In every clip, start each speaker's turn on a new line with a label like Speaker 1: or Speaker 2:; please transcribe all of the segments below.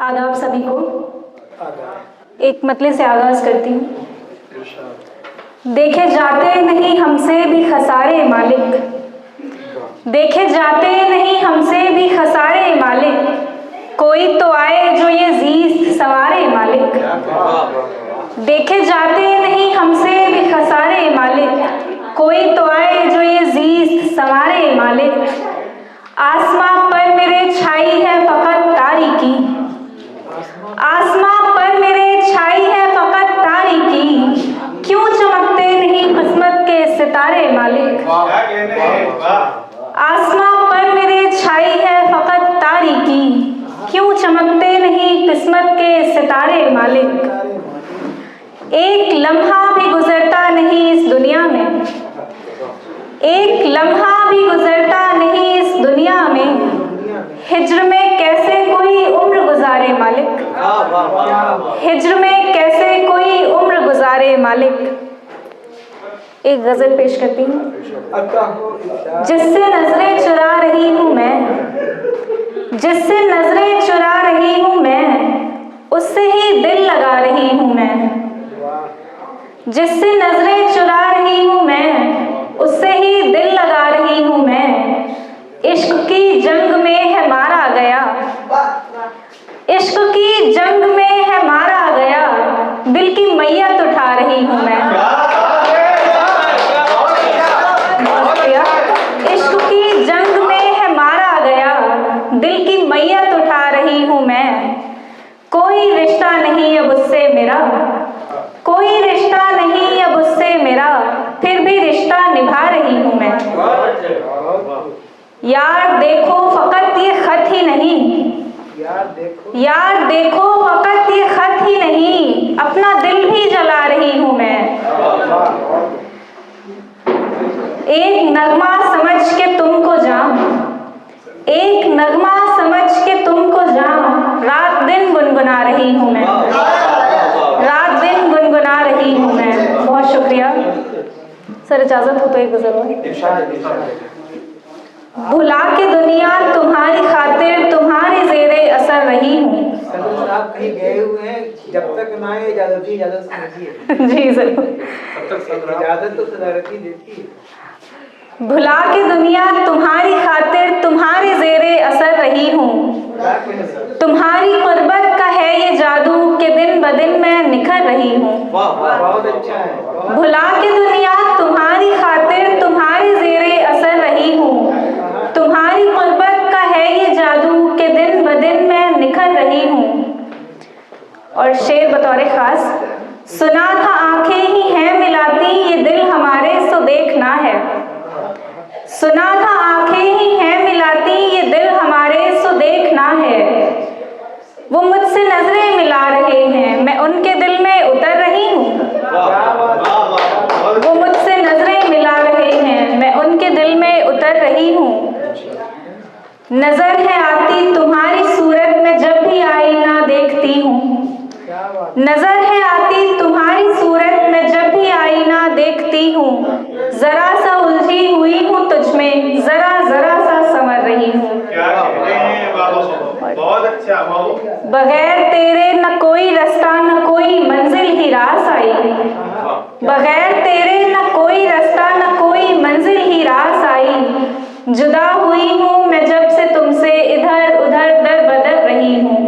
Speaker 1: आदाब सभी को। एक मतले से आगाज करती हूँ। देखे जाते नहीं हमसे भी खसारे मालिक, देखे जाते नहीं हमसे भी खसारे मालिक, कोई तो आए जो ये जीस्त संवारे मालिक। देखे जाते नहीं हमसे भी खसारे मालिक, कोई तो आए जो ये जीस्त संवारे मालिक। आसमां पर मेरे छाई है फकत तारीकी, आसमां पर मेरे छाई है फकत तारीकी, क्यों चमकते नहीं किस्मत के सितारे मालिक। आसमां पर मेरे छाई है फकत तारीकी, क्यों चमकते नहीं किस्मत के सितारे मालिक। एक लम्हा भी गुजरता नहीं इस दुनिया में, एक लम्हा भी गुजरता नहीं इस दुनिया में, हिज्र में कैसे कोई उम्र गुजारे मालिक, हिज्र में कैसे कोई उम्र गुजारे मालिक। एक गजल पेश करती हूँ। जिससे नजरें चुरा रही हूँ मैं, जिससे नजरें चुरा रही हूँ मैं, उससे ही दिल लगा रही हूँ मैं। जिससे नजरें चुरा रही हूँ मैं, उससे ही दिल लगा रही हूँ मैं। इश्क की जंग में है मारा गया, इश्क की जंग में है मारा गया, दिल की मैयत उठा रही हूँ मैं। इश्क की जंग में है मारा गया, दिल की मैयत उठा रही हूँ मैं। कोई रिश्ता नहीं अब उससे मेरा, कोई रिश्ता नहीं अब उससे मेरा, फिर भी रिश्ता निभा रही हूँ मैं। यार देखो फकत ये खत ही नहीं, यार देखो फकत ये खत ही नहीं, अपना दिल भी जला रही हूँ मैं। एक नगमा समझ के तुमको जाऊं, एक नगमा समझ के तुमको जाऊं, रात दिन गुनगुना रही हूँ मैं, रात दिन गुनगुना रही हूँ मैं। बहुत शुक्रिया सर, इजाजत हो तो एक गुजर। भुला के दुनिया तुम्हारी खातिर तुम्हारे जेरे असर रही हूँ।
Speaker 2: आप कहीं गए हुए हैं, जब तक ना आए इजाजत ही इजाजत समझिए।
Speaker 1: जी जरूर,
Speaker 2: इजाजत तो सदारती देती है।
Speaker 1: भुला के दुनिया तुम्हारी खातिर तुम्हारे जेरे असर रही हूँ। तुम्हारी कुर्बत का है ये जादू कि दिन ब दिन मैं निखर रही हूँ।
Speaker 2: बहुत अच्छा है।
Speaker 1: भुला के दुनिया तुम्हारी खातिर तुम्हारे जेरे असर रही हूँ। तुम्हारी कुर्बत का है ये जादू कि दिन ब दिन मैं निखर रही हूँ। और शेर बतौर खास, सुना था आंखें ही हैं मिलाती ये दिल हमारे सो देखना है। सुना था आंखें ही हैं मिलाती ये दिल हमारे सो देखना है। वो मुझसे नजरें मिला रहे हैं, मैं उनके दिल में उतर रही हूँ। वो मुझसे नजरें मिला रहे हैं, मैं उनके दिल में उतर रही हूँ। नजर है आती तुम्हारी सूरत में जब भी आईना देखती हूँ। नजर है आती तुम्हारी सूरत में जब भी आईना देखती हूँ। जरा सा उलझी हुई हूँ तुझ में, जरा जरा सा संवर रही हूँ।
Speaker 3: बहुत अच्छा।
Speaker 1: बगैर तेरे न कोई रास्ता न कोई मंजिल ही रास आई, बगैर तेरे न कोई रास्ता न कोई मंजिल ही रास आई। जुदा हुई हूँ मैं जब से तुमसे, इधर उधर दर बदर रही हूँ।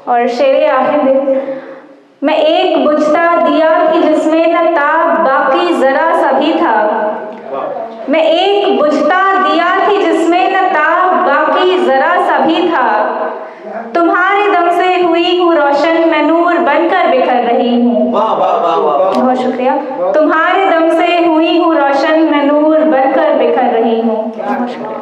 Speaker 1: और शेरे आखिर में, मैं एक बुझता दिया थी जिसमें न ताब बाकी जरा सा भी था। मैं एक बुझता दिया थी जिसमें न ताब बाकी जरा सा भी था। तुम्हारे दम से हुई हूँ रोशन, मैं नूर बनकर बिखर रही हूँ। बहुत शुक्रिया। तुम्हारे दम से हुई हूँ रोशन, मैं नूर बनकर बिखर रही हूँ। बहुत शुक्रिया।